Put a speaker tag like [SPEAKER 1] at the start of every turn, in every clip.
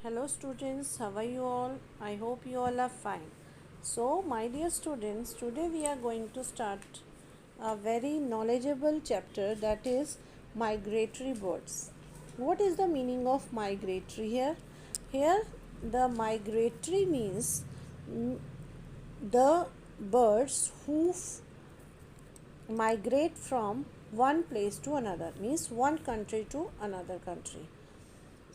[SPEAKER 1] Hello students, how are you all? I hope you all are fine. So, my dear students, today we are going to start a very knowledgeable chapter, that is migratory birds. What is the meaning of migratory here? Here, the migratory means the birds who migrate from one place to another, means one country to another country.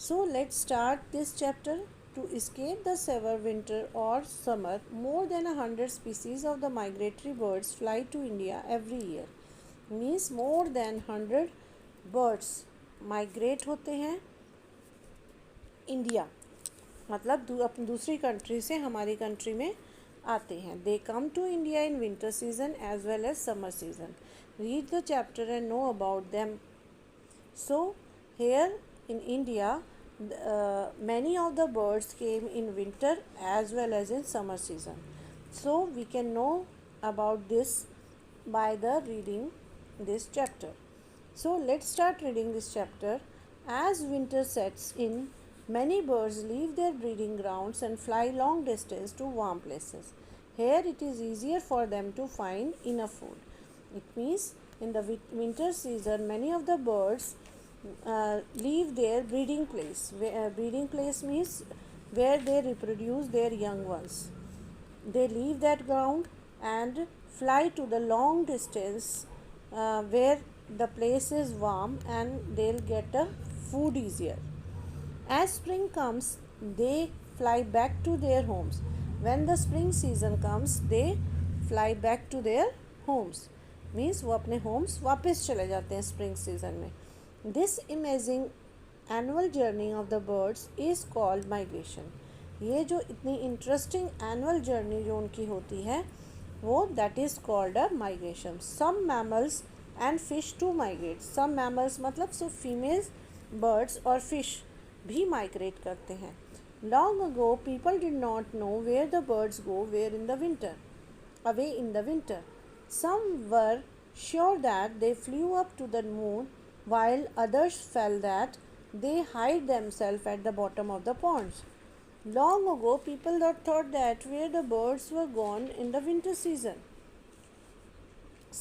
[SPEAKER 1] So let's start this chapter. To escape the severe winter or summer, more than 100 species of the migratory birds fly to India every year. Means more than 100 birds migrate होते हैं India, मतलब दूसरी country से हमारी country में आते हैं. They come to India in winter season as well as summer season. Read the chapter and know about them. So here in India, many of the birds came in winter as well as in summer season. So we can know about this by the reading this chapter. So let's start reading this chapter. As winter sets in, many birds leave their breeding grounds and fly long distance to warm places. Here it is easier for them to find enough food. It means in the winter season, many of the birds leave their breeding place. Breeding place means where they reproduce their young ones. They leave that ground and fly to the long distance where the place is warm and they'll get a food easier. As spring comes, they fly back to their homes. When the spring season comes, they fly back to their homes. Means वो अपने Holmes वापस चले जाते हैं spring season में. This amazing annual journey of the birds is called migration. ये जो इतनी इंटरेस्टिंग एनुअल जर्नी जो उनकी होती है वो that is called a migration. Some mammals and fish too migrate. Some mammals मतलब सिर्फ फीमेल्स बर्ड्स और फिश भी माइग्रेट करते हैं. Long ago people did not know where the birds go where in the winter away in the winter. Some were sure that they flew up to the moon, while others felt that they hide themselves at the bottom of the ponds. Long ago, people thought that where the birds were gone in the winter season.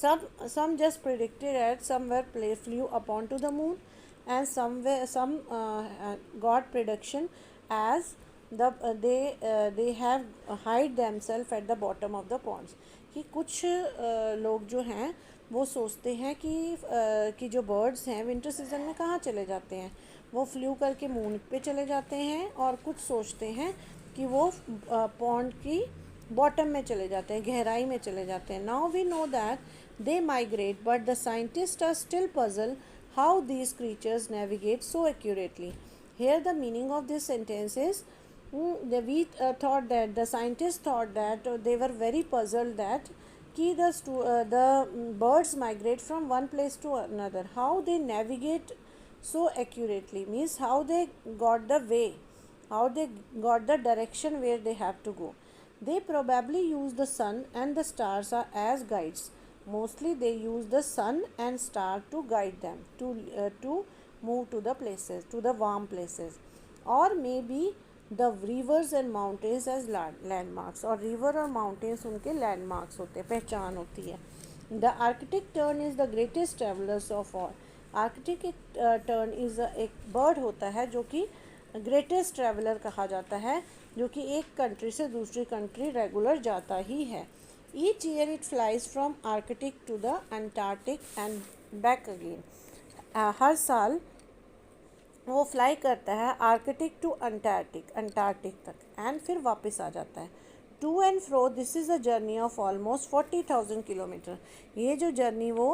[SPEAKER 1] Some just predicted that some flew upon to the moon, and some got prediction as they have hide themselves at the bottom of the ponds. कि कुछ लोग जो हैं वो सोचते हैं कि जो बर्ड्स हैं विंटर सीजन में कहाँ चले जाते हैं, वो फ्लू करके मून पे चले जाते हैं, और कुछ सोचते हैं कि वो पॉन्ड की बॉटम में चले जाते हैं, गहराई में चले जाते हैं. Now we know that they migrate, but the scientist are still puzzle how these creatures navigate so accurately. Here the meaning of this sentence is thought that the scientists thought that they were very puzzled that the birds migrate from one place to another. How they navigate so accurately means how they got the way, how they got the direction where they have to go. They probably use the sun and the stars as guides. Mostly they use the sun and star to guide them to move to the places, to the warm places. Or maybe the rivers and mountains as landmarks. और river और mountains उनके landmarks होते हैं, पहचान होती है. The Arctic tern is the greatest travelers of all. Arctic tern is एक bird होता है जो कि greatest traveler कहा जाता है, जो कि एक country से दूसरी country regular जाता ही है. Each year it flies from Arctic to the Antarctic and back again. हर साल वो फ्लाई करता है आर्कटिक टू अंटार्कटिक तक एंड फिर वापस आ जाता है. To and fro this is a journey of almost 40,000 kilometre. ये जो जर्नी वो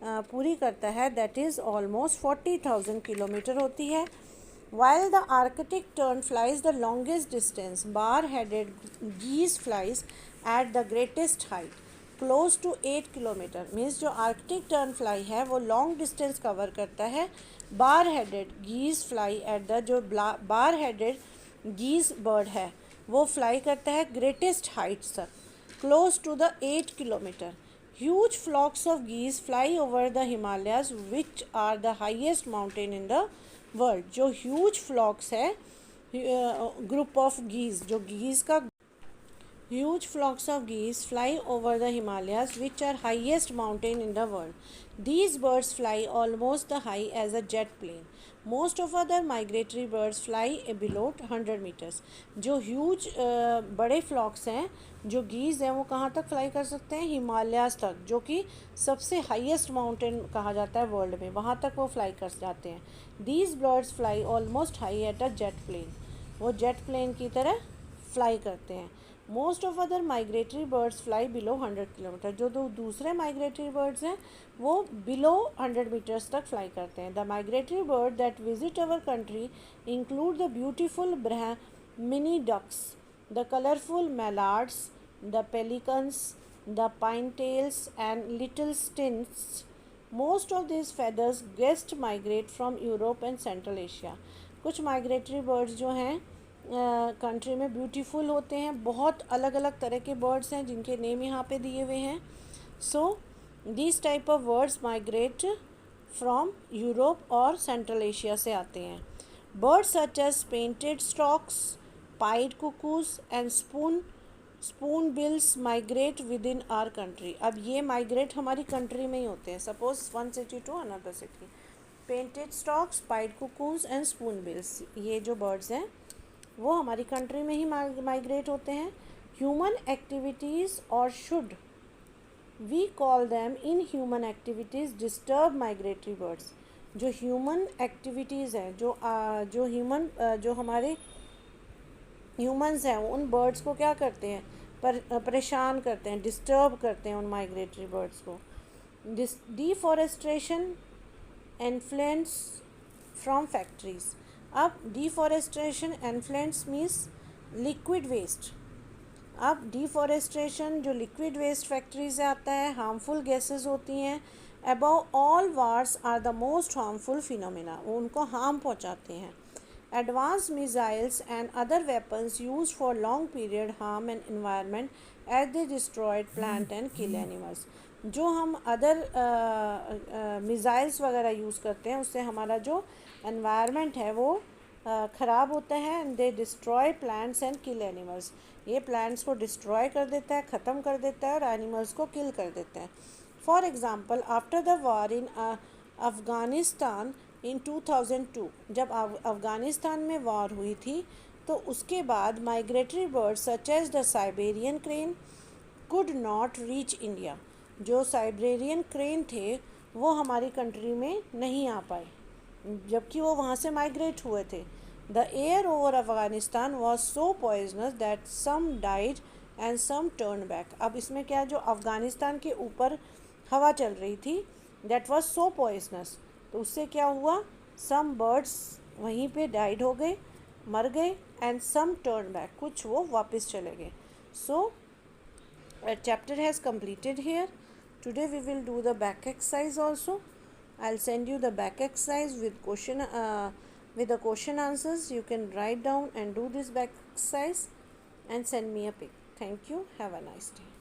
[SPEAKER 1] पूरी करता है दैट इज़ ऑलमोस्ट 40,000 किलोमीटर होती है. While the Arctic tern flies the longest distance, bar-headed geese flies at the greatest height, close to 8 kilometre. Means जो Arctic tern fly है वो लॉन्ग डिस्टेंस कवर करता है. Bar headed गीज fly at the जो bar headed गीज bird है वो fly करता है ग्रेटेस्ट हाइट्स तक, close to the 8 kilometre. Huge flocks of geese fly over the Himalayas which are the highest mountain in the world. जो huge flocks है group of गीज, जो गीज का huge flocks of geese fly over the Himalayas, which are highest mountain in the world. These birds fly almost the high as a jet plane. Most of other migratory birds fly below 100 meters. जो huge बड़े flocks हैं, जो geese हैं, वो कहाँ तक fly कर सकते हैं? हिमालयाज तक, जो कि सबसे highest mountain कहा जाता है वर्ल्ड में, वहाँ तक वो fly कर जाते हैं. These birds fly almost high at a jet plane. वो jet plane की तरह fly करते हैं. Most of other migratory birds fly below 100 kilometre. जो दूसरे माइग्रेटरी बर्ड्स हैं वो बिलो 100 मीटर्स तक फ्लाई करते हैं. The migratory bird that visit our country include the beautiful mini ducks, the colourful mallards, the pelicans, the pine tails and little stints. Most of this feathers guest migrate from Europe and Central Asia. कुछ migratory birds जो हैं country में beautiful होते हैं. बहुत अलग अलग तरह के बर्ड्स हैं जिनके नेम यहाँ पे दिए हुए हैं. So this type of birds migrate from Europe और सेंट्रल एशिया से आते हैं. Birds such as painted storks, pied cuckoos and spoonbills migrate within our country. अब ये माइग्रेट हमारी कंट्री में ही होते हैं. Suppose one city to another city. Painted storks, pied cuckoos and spoonbills, ये जो बर्ड्स हैं वो हमारी कंट्री में ही माइग्रेट होते हैं. ह्यूमन एक्टिविटीज़ और should we call them in human activities disturb migratory birds. जो ह्यूमन एक्टिविटीज़ हैं, जो हमारे ह्यूमंस हैं, उन बर्ड्स को क्या करते हैं? परेशान करते हैं, डिस्टर्ब करते हैं उन माइग्रेटरी बर्ड्स को. Deforestation influence from factories. अब deforestation influence means liquid waste. अब डिफॉरेस्ट्रेशन जो लिक्विड वेस्ट फैक्ट्री से आता है, हार्मफुल गैसेस होती हैं. Above all wars are the most harmful phenomena. वो उनको हार्म पहुंचाते हैं. Advance missiles and other weapons use for long period harm and environment as they destroyed plant and kill animals. जो हम अदर मिसाइल्स वगैरह use करते हैं, उससे हमारा जो एनवायरनमेंट है वो ख़राब होता है. And they destroy plants and kill animals. ये प्लांट्स को डिस्ट्रॉय कर देता है, ख़त्म कर देता है, और एनिमल्स को किल कर देता है. For example, after the war in Afghanistan in 2002, जब अफ़गानिस्तान में वॉर हुई थी, तो उसके बाद migratory birds such as the Siberian crane could not reach India. जो साइबेरियन क्रेन थे वो हमारी कंट्री में नहीं आ पाए, जबकि वो वहाँ से माइग्रेट हुए थे. The air over Afghanistan was so poisonous that some died and some turn back. अब इसमें क्या, जो अफ़गानिस्तान के ऊपर हवा चल रही थी, दैट वॉज सो पॉइजनस, तो उससे क्या हुआ, सम बर्ड्स वहीं पे डाइड हो गए, मर गए, एंड सम टर्न बैक, कुछ वो वापस चले गए. सो chapter has completed here. Today we will do the back exercise also. I'll send you the back exercise with the question answers. You can write down and do this back exercise and send me a pic. Thank you. Have a nice day.